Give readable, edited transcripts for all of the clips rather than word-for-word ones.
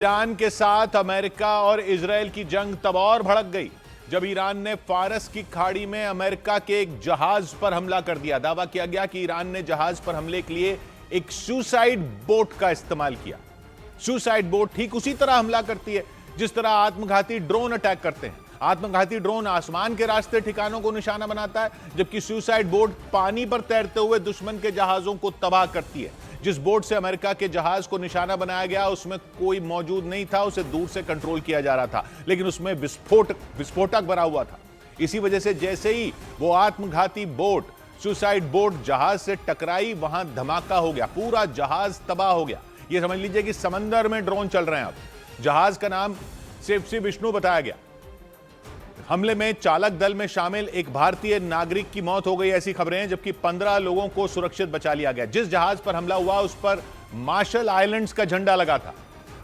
Iran के साथ America और इजरायल की जंग तब और भड़क गई जब ईरान ने फारस की खाड़ी में अमेरिका के एक जहाज पर हमला कर दिया। दावा किया गया कि ईरान ने जहाज पर हमले के लिए एक सुसाइड बोट का इस्तेमाल किया। सुसाइड बोट ठीक उसी तरह हमला करती है जिस तरह आत्मघाती ड्रोन अटैक करते हैं। आत्मघाती ड्रोन आसमान के रास्ते ठिकानों को निशाना बनाता है, जबकि सुसाइड बोट पानी पर तैरते हुए दुश्मन के जहाजों को तबाह करती है। जिस बोट से अमेरिका के जहाज को निशाना बनाया गया उसमें कोई मौजूद नहीं था, उसे दूर से कंट्रोल किया जा रहा था, लेकिन उसमें विस्फोटक भरा हुआ था। इसी वजह से जैसे ही वो आत्मघाती बोट सुसाइड बोट जहाज से टकराई, वहां धमाका हो गया, पूरा जहाज तबाह हो गया। ये समझ लीजिए कि समंदर में ड्रोन चल रहे हैं। अब जहाज का नाम शिव विष्णु बताया गया। हमले में चालक दल में शामिल एक भारतीय नागरिक की मौत हो गई, ऐसी खबरें हैं, जबकि 15 लोगों को सुरक्षित बचा लिया गया। जिस जहाज पर हमला हुआ उस पर मार्शल आइलैंड्स का झंडा लगा था।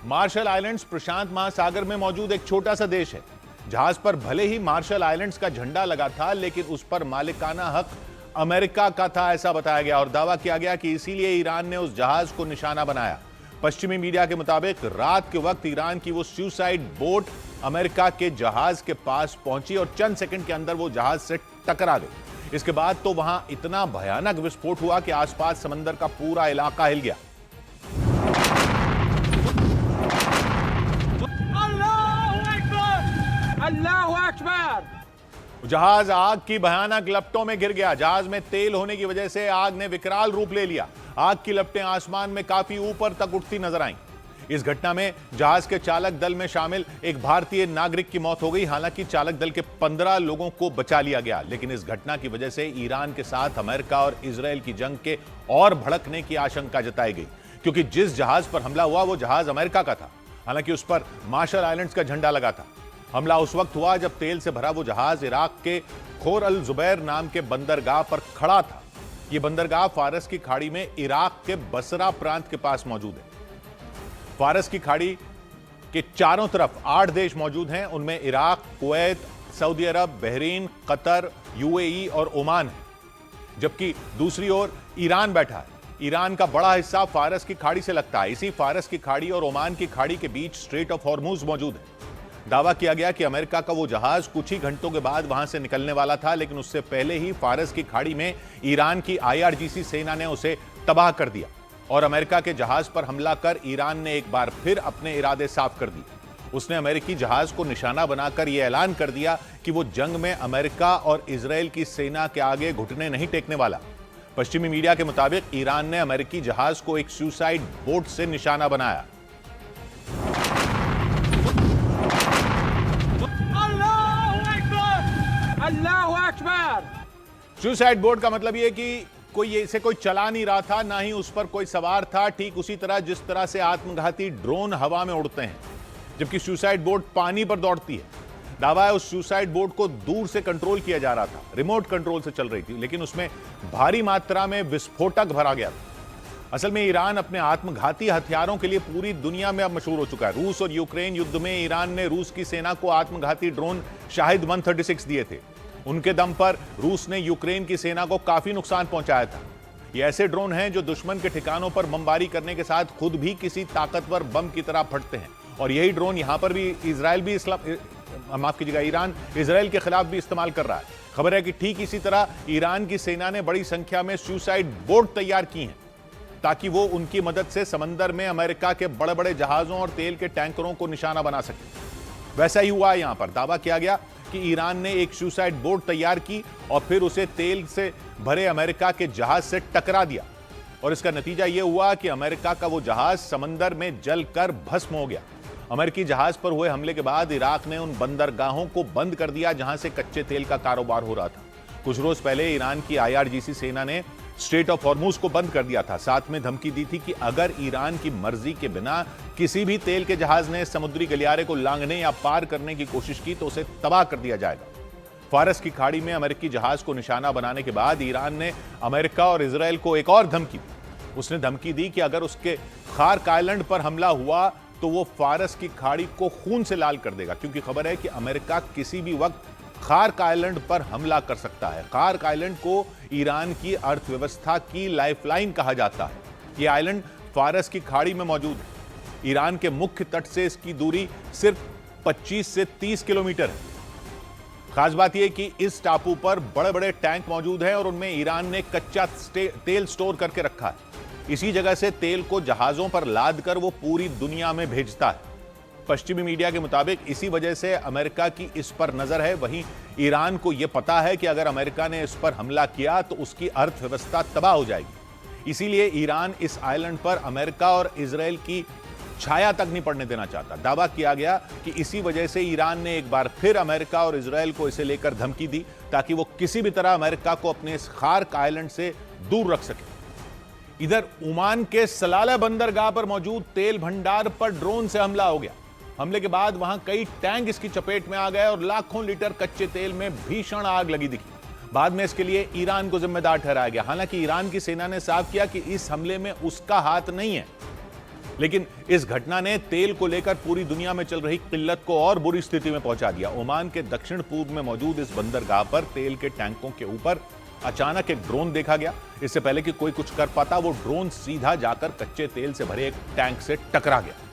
मार्शल आइलैंड्स प्रशांत महासागर में मौजूद एक छोटा सा देश है। जहाज पर भले ही मार्शल आइलैंड्स का झंडा लगा था, लेकिन उस पर मालिकाना हक अमेरिका का था, ऐसा बताया गया और दावा किया गया कि इसीलिए ईरान ने उस जहाज को निशाना बनाया। पश्चिमी मीडिया के मुताबिक रात के वक्त ईरान की वो सुसाइड बोट अमेरिका के जहाज के पास पहुंची और चंद सेकंड के अंदर वो जहाज से टकरा गई। इसके बाद तो वहां इतना भयानक विस्फोट हुआ कि आसपास समंदर का पूरा इलाका हिल गया। अल्लाहु अकबर! जहाज आग की भयानक लपटों में गिर गया। जहाज में तेल होने की वजह से आग ने विकराल रूप ले लिया। आग की लपटें आसमान में काफी ऊपर तक उठती नजर आईं। इस घटना में जहाज के चालक दल में शामिल एक भारतीय नागरिक की मौत हो गई। हालांकि चालक दल के 15 लोगों को बचा लिया गया, लेकिन इस घटना की वजह से ईरान के साथ अमेरिका और इजरायल की जंग के और भड़कने की आशंका जताई गई, क्योंकि जिस जहाज पर हमला हुआ वो जहाज अमेरिका का था। हालांकि उस पर मार्शल आइलैंड्स का झंडा लगा था। हमला उस वक्त हुआ जब तेल से भरा वो जहाज इराक के खोर अल जुबैर नाम के बंदरगाह पर खड़ा था। यह बंदरगाह फारस की खाड़ी में इराक के बसरा प्रांत के पास मौजूद है। फारस की खाड़ी के चारों तरफ 8 देश मौजूद हैं। उनमें इराक, कुवैत, सऊदी अरब, बहरीन, कतर, यूएई और ओमान है, जबकि दूसरी ओर ईरान बैठा है। ईरान का बड़ा हिस्सा फारस की खाड़ी से लगता है। इसी फारस की खाड़ी और ओमान की खाड़ी के बीच स्ट्रेट ऑफ हॉर्मुज मौजूद है। दावा किया गया कि अमेरिका का वो जहाज कुछ ही घंटों के बाद वहां से निकलने वाला था, लेकिन उससे पहले ही फारस की खाड़ी में ईरान की IRGC सेना ने उसे तबाह कर दिया और अमेरिका के जहाज पर हमला कर ईरान ने एक बार फिर अपने इरादे साफ कर दिए। उसने अमेरिकी जहाज को निशाना बनाकर यह ऐलान कर दिया कि वो जंग में अमेरिका और इजरायल की सेना के आगे घुटने नहीं टेकने वाला। पश्चिमी मीडिया के मुताबिक ईरान ने अमेरिकी जहाज को एक सुसाइड बोट से निशाना बनाया। अल्लाहु अकबर! सुसाइड बोट का मतलब यह कि कोई चला नहीं रहा था, ना ही उस पर कोई सवार था। ठीक उसी तरह जिस तरह से आत्मघाती ड्रोन हवा में उड़ते हैं, जबकि सुसाइड बोट पानी पर दौड़ती है। दावा है उस सुसाइड बोट को दूर से कंट्रोल किया जा रहा था, रिमोट कंट्रोल से चल रही थी, लेकिन उसमें भारी मात्रा में विस्फोटक भरा गया था। असल में ईरान अपने आत्मघाती हथियारों के लिए पूरी दुनिया में अब मशहूर हो चुका है। रूस और यूक्रेन युद्ध में ईरान ने रूस की सेना को आत्मघाती ड्रोन शाहिद 136 दिए थे। उनके दम पर रूस ने यूक्रेन की सेना को काफी नुकसान पहुंचाया था। ये ऐसे ड्रोन हैं जो दुश्मन के ठिकानों पर बमबारी करने के साथ खुद भी किसी ताकतवर बम की तरह फटते हैं। और यही ड्रोन यहां पर भी ईरान इजरायल के खिलाफ भी इस्तेमाल कर रहा है। खबर है कि ठीक इसी तरह ईरान की सेना ने बड़ी संख्या में सुसाइड बोट तैयार की हैं, ताकि वो उनकी मदद से समंदर में अमेरिका के बड़े बड़े जहाजों और तेल के टैंकरों को निशाना बना सके। वैसा ही हुआ यहां पर। दावा किया गया कि ईरान ने एक सुसाइड बोट तैयार की और फिर उसे तेल से भरे अमेरिका के जहाज से टकरा दिया, और इसका नतीजा यह हुआ कि अमेरिका का वो जहाज समंदर में जलकर भस्म हो गया। अमेरिकी जहाज पर हुए हमले के बाद इराक ने उन बंदरगाहों को बंद कर दिया जहां से कच्चे तेल का कारोबार हो रहा था। कुछ रोज पहले ईरान की IRGC सेना ने स्ट्रेट ऑफ हॉर्मुज को बंद कर दिया था। साथ में धमकी दी थी कि अगर ईरान की मर्जी के बिना किसी भी तेल के जहाज ने समुद्री गलियारे को लांघने या पार करने की कोशिश की तो उसे तबाह कर दिया जाएगा। फारस की खाड़ी में अमेरिकी जहाज को निशाना बनाने के बाद ईरान ने अमेरिका और इजरायल को एक और धमकी दी। उसने धमकी दी कि अगर उसके खार्क आइलैंड पर हमला हुआ तो वो फारस की खाड़ी को खून से लाल कर देगा, क्योंकि खबर है कि अमेरिका किसी भी वक्त खार्क आइलैंड पर हमला कर सकता है। खार्क आइलैंड को ईरान की अर्थव्यवस्था की लाइफलाइन कहा जाता है। यह आइलैंड फारस की खाड़ी में मौजूद है। ईरान के मुख्य तट से इसकी दूरी सिर्फ 25 से 30 किलोमीटर है। खास बात यह कि इस टापू पर बड़े बड़े टैंक मौजूद हैं और उनमें ईरान ने कच्चा तेल स्टोर करके रखा है। इसी जगह से तेल को जहाजों पर लाद कर वो पूरी दुनिया में भेजता है। पश्चिमी मीडिया के मुताबिक इसी वजह से अमेरिका की इस पर नजर है। वहीं ईरान को यह पता है कि अगर अमेरिका ने इस पर हमला किया तो उसकी अर्थव्यवस्था तबाह हो जाएगी। इसीलिए ईरान इस आइलैंड पर अमेरिका और इजराइल की छाया तक नहीं पड़ने देना चाहता। दावा किया गया कि इसी वजह से ईरान ने एक बार फिर अमेरिका और इजराइल को इसे लेकर धमकी दी ताकि वो किसी भी तरह अमेरिका को अपने इस खार्क आइलैंड से दूर रख सके। इधर ओमान के सलाला बंदरगाह पर मौजूद तेल भंडार पर ड्रोन से हमला हो गया। हमले के बाद वहां कई टैंक इसकी चपेट में आ गए और लाखों लीटर कच्चे तेल में भीषण आग लगी दिखी। बाद में इसके लिए ईरान को जिम्मेदार ठहराया गया। हालांकि ईरान की सेना ने साफ किया कि इस हमले में उसका हाथ नहीं है, लेकिन इस घटना ने तेल को लेकर पूरी दुनिया में चल रही किल्लत को और बुरी स्थिति में पहुंचा दिया। ओमान के दक्षिण पूर्व में मौजूद इस बंदरगाह पर तेल के टैंकों के ऊपर अचानक एक ड्रोन देखा गया। इससे पहले कि कोई कुछ कर पाता, वो ड्रोन सीधा जाकर कच्चे तेल से भरे एक टैंक से टकरा गया।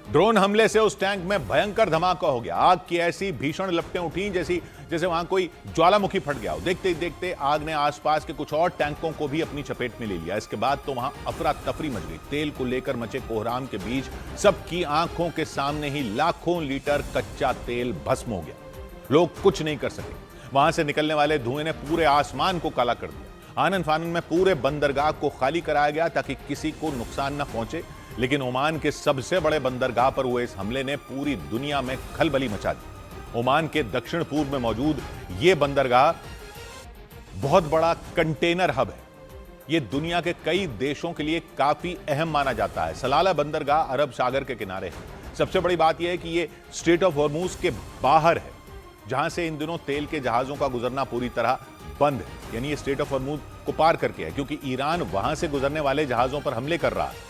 ड्रोन हमले से उस टैंक में भयंकर धमाका हो गया। आग की ऐसी भीषण लपटें उठी जैसे वहां कोई ज्वालामुखी फट गया हो। देखते ही देखते आग ने आसपास के कुछ और टैंकों को भी अपनी चपेट में ले लिया। इसके बाद तो वहां अफरा तफरी मच गई। तेल को लेकर मचे कोहराम के बीच सबकी आंखों के सामने ही लाखों लीटर कच्चा तेल भस्म हो गया। लोग कुछ नहीं कर सके। वहां से निकलने वाले धुएं ने पूरे आसमान को काला कर दिया। आनन फानन में पूरे बंदरगाह को खाली कराया गया ताकि किसी को नुकसान न पहुंचे। लेकिन ओमान के सबसे बड़े बंदरगाह पर हुए इस हमले ने पूरी दुनिया में खलबली मचा दी। ओमान के दक्षिण पूर्व में मौजूद यह बंदरगाह बहुत बड़ा कंटेनर हब है। यह दुनिया के कई देशों के लिए काफी अहम माना जाता है। सलाला बंदरगाह अरब सागर के किनारे है। सबसे बड़ी बात यह है कि यह स्ट्रेट ऑफ हॉर्मूज के बाहर है, जहां से इन दिनों तेल के जहाजों का गुजरना पूरी तरह बंद है। यानी ये स्ट्रेट ऑफ हॉर्मूज को पार करके है, क्योंकि ईरान वहां से गुजरने वाले जहाजों पर हमले कर रहा है।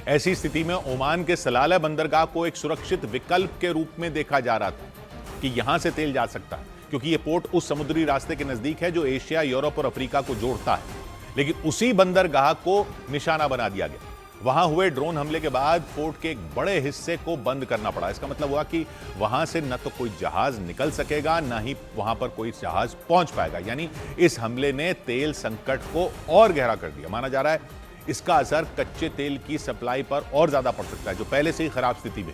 ऐसी स्थिति में ओमान के सलाला बंदरगाह को एक सुरक्षित विकल्प के रूप में देखा जा रहा था कि यहां से तेल जा सकता है, क्योंकि यह पोर्ट उस समुद्री रास्ते के नजदीक है जो एशिया, यूरोप और अफ्रीका को जोड़ता है। लेकिन उसी बंदरगाह को निशाना बना दिया गया। वहां हुए ड्रोन हमले के बाद पोर्ट के एक बड़े हिस्से को बंद करना पड़ा। इसका मतलब हुआ कि वहां से न तो कोई जहाज निकल सकेगा, न ही वहां पर कोई जहाज पहुंच पाएगा। यानी इस हमले ने तेल संकट को और गहरा कर दिया। माना जा रहा है इसका असर कच्चे तेल की सप्लाई पर और ज्यादा पड़ सकता है, जो पहले से ही खराब स्थिति में।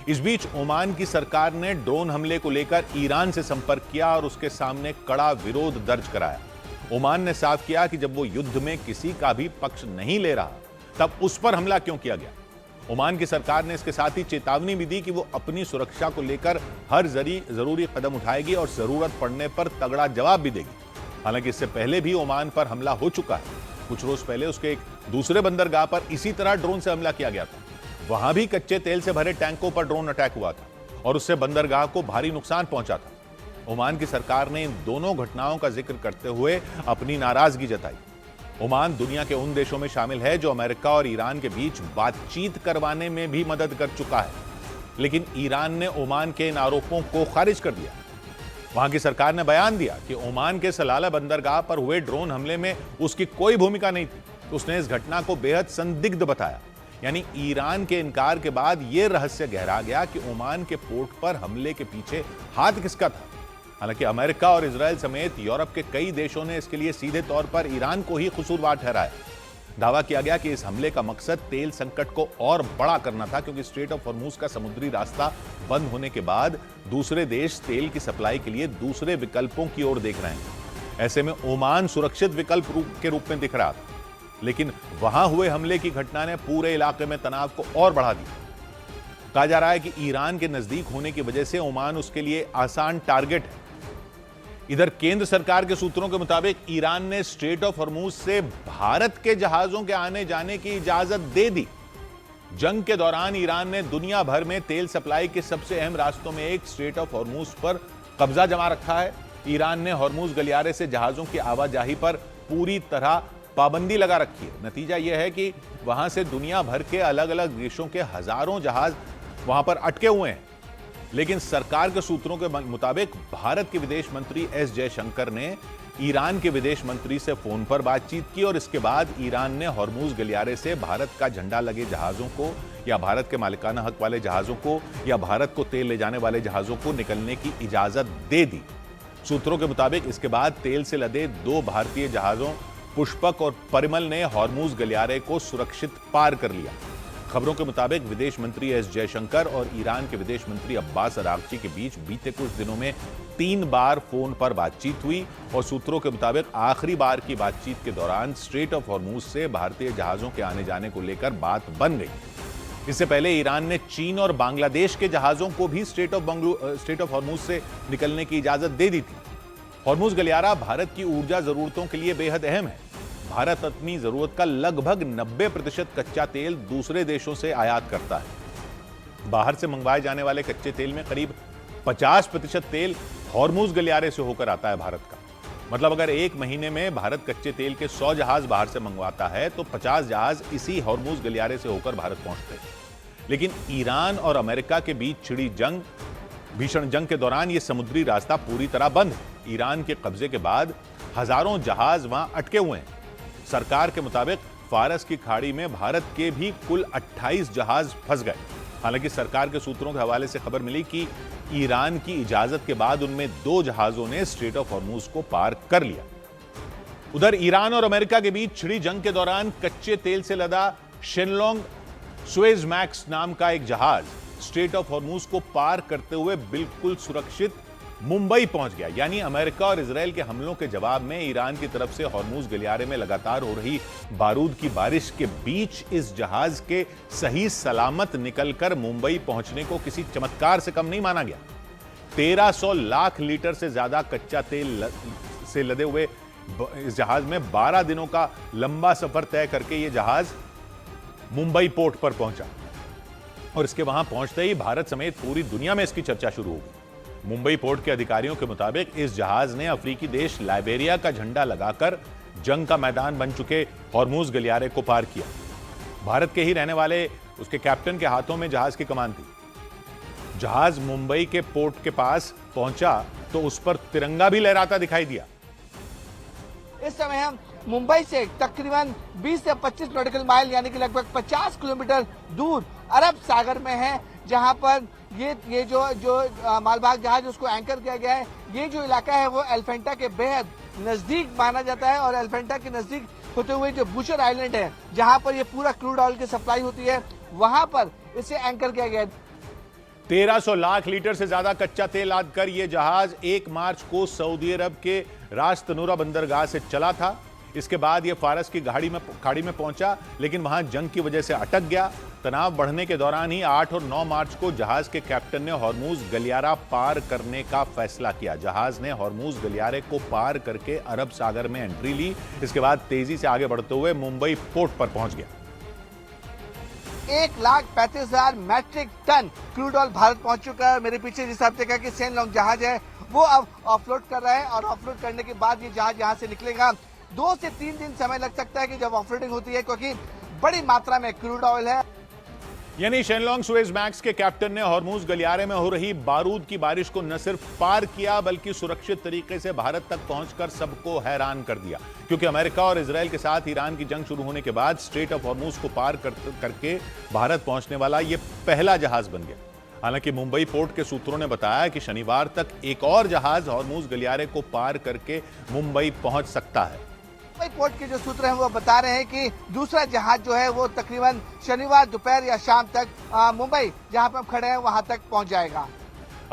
इस बीच ओमान की सरकार ने ड्रोन हमले को लेकर ईरान से संपर्क किया और उसके सामने कड़ा विरोध दर्ज कराया। ओमान ने साफ किया कि जब वो युद्ध में किसी का भी पक्ष नहीं ले रहा, तब उस पर हमला क्यों किया गया। ओमान की सरकार ने इसके साथ ही चेतावनी भी दी कि वो अपनी सुरक्षा को लेकर हर जरूरी कदम उठाएगी और जरूरत पड़ने पर तगड़ा जवाब भी देगी। हालांकि इससे पहले भी ओमान पर हमला हो चुका है। कुछ रोज पहले उसके एक दूसरे बंदरगाह पर इसी तरह ड्रोन से हमला किया गया था। वहां भी कच्चे तेल से भरे टैंकों पर ड्रोन अटैक हुआ था और उससे बंदरगाह को भारी नुकसान पहुंचा था। ओमान की सरकार ने इन दोनों घटनाओं का जिक्र करते हुए अपनी नाराजगी जताई। ओमान दुनिया के उन देशों में शामिल है जो अमेरिका और ईरान के बीच बातचीत करवाने में भी मदद कर चुका है, लेकिन ईरान ने ओमान के इन आरोपों को खारिज कर दिया। वहां की सरकार ने बयान दिया कि ओमान के सलाला बंदरगाह पर हुए ड्रोन हमले में उसकी कोई भूमिका नहीं थी। उसने इस घटना को बेहद संदिग्ध बताया। यानी ईरान के इनकार के बाद यह रहस्य गहरा गया कि ओमान के पोर्ट पर हमले के पीछे हाथ किसका था। हालांकि अमेरिका और इजराइल समेत यूरोप के कई देशों ने इसके लिए सीधे तौर पर ईरान को ही कसूरवार ठहराया। दावा किया गया कि इस हमले का मकसद तेल संकट को और बड़ा करना था, क्योंकि स्ट्रेट ऑफ हॉर्मूज का समुद्री रास्ता बंद होने के बाद दूसरे देश तेल की सप्लाई के लिए दूसरे विकल्पों की ओर देख रहे हैं। ऐसे में ओमान सुरक्षित विकल्प के रूप में दिख रहा था, लेकिन वहां हुए हमले की घटना ने पूरे इलाके में तनाव को और बढ़ा दिया। कहा जा रहा है कि ईरान के नजदीक होने की वजह से ओमान उसके लिए आसान टारगेट है। इधर केंद्र सरकार के सूत्रों के मुताबिक ईरान ने स्ट्रेट ऑफ हॉर्मूज से भारत के जहाजों के आने जाने की इजाजत दे दी। जंग के दौरान ईरान ने दुनिया भर में तेल सप्लाई के सबसे अहम रास्तों में एक स्ट्रेट ऑफ हॉर्मूज पर कब्जा जमा रखा है। ईरान ने हॉर्मूज गलियारे से जहाजों की आवाजाही पर पूरी तरह पाबंदी लगा रखी है। नतीजा यह है कि वहां से दुनिया भर के अलग अलग देशों के हजारों जहाज वहां पर अटके हुए हैं। लेकिन सरकार के सूत्रों के मुताबिक भारत के विदेश मंत्री एस जयशंकर ने ईरान के विदेश मंत्री से फोन पर बातचीत की और इसके बाद ईरान ने हॉर्मूज गलियारे से भारत का झंडा लगे जहाजों को या भारत के मालिकाना हक वाले जहाजों को या भारत को तेल ले जाने वाले जहाजों को निकलने की इजाजत दे दी। सूत्रों के मुताबिक इसके बाद तेल से लदे 2 भारतीय जहाजों पुष्पक और परिमल ने हॉर्मूज गलियारे को सुरक्षित पार कर लिया। खबरों के मुताबिक विदेश मंत्री एस जयशंकर और ईरान के विदेश मंत्री अब्बास अरागची के बीच बीते कुछ दिनों में 3 बार फोन पर बातचीत हुई और सूत्रों के मुताबिक आखिरी बार की बातचीत के दौरान स्ट्रेट ऑफ हॉर्मूज से भारतीय जहाजों के आने जाने को लेकर बात बन गई। इससे पहले ईरान ने चीन और बांग्लादेश के जहाजों को भी स्ट्रेट ऑफ हॉर्मूज से निकलने की इजाजत दे दी थी। हॉर्मूज गलियारा भारत की ऊर्जा जरूरतों के लिए बेहद अहम है। भारत अपनी जरूरत का लगभग 90% कच्चा तेल दूसरे देशों से आयात करता है। बाहर से मंगवाए जाने वाले कच्चे तेल में करीब 50% तेल हॉर्मूज गलियारे से होकर आता है भारत का। मतलब अगर एक महीने में भारत कच्चे तेल के 100 जहाज बाहर से मंगवाता है तो 50 जहाज इसी हॉर्मूज गलियारे से होकर भारत पहुंचते हैं। लेकिन ईरान और अमेरिका के बीच छिड़ी भीषण जंग के दौरान यह समुद्री रास्ता पूरी तरह बंद है। ईरान के कब्जे के बाद हजारों जहाज वहां अटके हुए हैं। सरकार के मुताबिक फारस की खाड़ी में भारत के भी कुल 28 जहाज फंस गए। हालांकि सरकार के सूत्रों के हवाले से खबर मिली कि ईरान की इजाजत के बाद उनमें 2 जहाजों ने स्ट्रेट ऑफ हॉर्मूज को पार कर लिया। उधर ईरान और अमेरिका के बीच छिड़ी जंग के दौरान कच्चे तेल से लदा शेनलोंग सुएज़मैक्स नाम का एक जहाज स्ट्रेट ऑफ हॉर्मूज को पार करते हुए बिल्कुल सुरक्षित मुंबई पहुंच गया। यानी अमेरिका और इजरायल के हमलों के जवाब में ईरान की तरफ से हॉर्मूज गलियारे में लगातार हो रही बारूद की बारिश के बीच इस जहाज के सही सलामत निकलकर मुंबई पहुंचने को किसी चमत्कार से कम नहीं माना गया। 1300 लाख लीटर से ज्यादा कच्चा तेल से लदे हुए इस जहाज में 12 दिनों का लंबा सफर तय करके यह जहाज मुंबई पोर्ट पर पहुंचा और इसके वहां पहुंचते ही भारत समेत पूरी दुनिया में इसकी चर्चा शुरू हो गई। मुंबई पोर्ट के अधिकारियों के मुताबिक इस जहाज ने अफ्रीकी देश लाइबेरिया का झंडा लगाकर जंग का मैदान बन चुके हॉर्मूज गलियारे को पार किया। भारत के ही रहने वाले उसके कैप्टन के हाथों में जहाज की कमान थी। जहाज मुंबई के पोर्ट के पास पहुंचा तो उस पर तिरंगा भी लहराता दिखाई दिया। इस समय हम मुंबई से तकरीबन 20 से 25 नॉटिकल माइल यानी कि लगभग 50 किलोमीटर दूर अरब सागर में है, जहां पर ये जो मालवाहक जहाज उसको एंकर किया गया है। ये जो इलाका है वो एलिफेंटा के बेहद नजदीक माना जाता है और एलिफेंटा के नजदीक होते हुए जो बुशर आइलैंड है जहां पर ये पूरा क्रूड ऑयल की सप्लाई होती है, वहां पर इसे एंकर किया गया है। 1300 लाख लीटर से ज्यादा कच्चा तेल लाद कर यह जहाज 1 मार्च को सऊदी अरब के रास तनूरा बंदरगाह से चला था। इसके बाद यह फारस की खाड़ी में पहुंचा, लेकिन वहां जंग की वजह से अटक गया। तनाव बढ़ने के दौरान ही 8 और 9 मार्च को जहाज के कैप्टन ने हॉर्मूज गलियारा पार करने का फैसला किया। जहाज ने हॉर्मूज गलियारे को पार करके अरब सागर में एंट्री ली। इसके बाद तेजी से आगे बढ़ते हुए मुंबई पोर्ट पर पहुंच गया। 1,35,000 metric ton crude oil Bharat पहुंच चुका है। मेरे पीछे जिस हफ्ते का कि शेनलोंग जहाज है वो अब ऑफलोड कर रहा है और ऑफलोड करने के बाद ये जहाज यहां से निकलेगा। 2 से 3 दिन समय लग सकता है कि जब ऑफलोडिंग होती है, क्योंकि बड़ी मात्रा में क्रूड ऑयल है। यानी शेनलोंग सुएज़मैक्स के कैप्टन ने हॉर्मूज गलियारे में हो रही बारूद की बारिश को न सिर्फ पार किया बल्कि सुरक्षित तरीके से भारत तक पहुंचकर सबको हैरान कर दिया। क्योंकि अमेरिका और इजरायल के साथ ईरान की जंग शुरू होने के बाद स्ट्रेट ऑफ हॉर्मूज को पार करके भारत पहुंचने वाला यह पहला जहाज बन गया। हालांकि मुंबई पोर्ट के सूत्रों ने बताया कि शनिवार तक एक और जहाज हॉर्मूज गलियारे को पार करके मुंबई पहुंच सकता है। मुंबई पोर्ट के जो सूत्र हैं वो बता रहे हैं कि दूसरा जहाज जो है वो तकरीबन शनिवार दोपहर या शाम तक मुंबई जहां पर हम खड़े हैं वहां तक पहुंच जाएगा।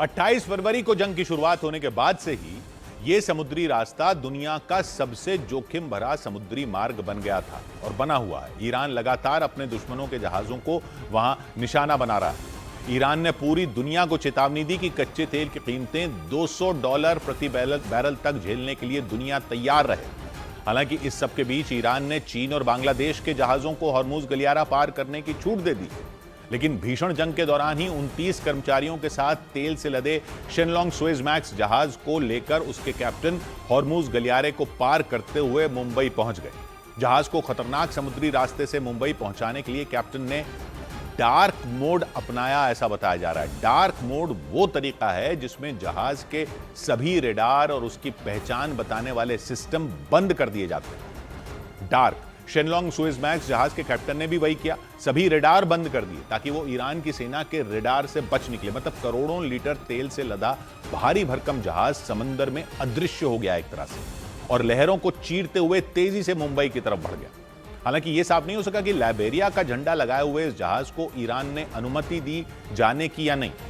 28 फरवरी को जंग की शुरुआत होने के बाद से ही यह समुद्री रास्ता दुनिया का सबसे जोखिम भरा समुद्री मार्ग बन गया था और बना हुआ है। ईरान लगातार अपने दुश्मनों के जहाजों को वहां निशाना बना रहा है। ईरान ने पूरी दुनिया को चेतावनी दी कि कच्चे तेल की कीमतें $200 प्रति बैरल तक झेलने के लिए दुनिया तैयार रहे। हालांकि इस सब के बीच ईरान ने चीन और बांग्लादेश के जहाजों को हॉर्मूज गलियारा पार करने की छूट दे दी। लेकिन भीषण जंग के दौरान ही 29 कर्मचारियों के साथ तेल से लदे शेनलोंग सुएज़मैक्स जहाज को लेकर उसके कैप्टन हॉर्मूज गलियारे को पार करते हुए मुंबई पहुंच गए। जहाज को खतरनाक समुद्री रास्ते से मुंबई पहुंचाने के लिए कैप्टन ने डार्क मोड अपनाया, ऐसा बताया जा रहा है। डार्क मोड वो तरीका है जिसमें जहाज के सभी रेडार और उसकी पहचान बताने वाले सिस्टम बंद कर दिए जाते हैं। डार्क शेनलोंग सुएज़मैक्स जहाज के कैप्टन ने भी वही किया, सभी रेडार बंद कर दिए ताकि वो ईरान की सेना के रेडार से बच निकले। मतलब करोड़ों लीटर तेल से लदा भारी भरकम जहाज समंदर में अदृश्य हो गया एक तरह से, और लहरों को चीरते हुए तेजी से मुंबई की तरफ बढ़ गया। हालांकि यह साफ नहीं हो सका कि लाइबेरिया का झंडा लगाए हुए इस जहाज को ईरान ने अनुमति दी जाने की या नहीं।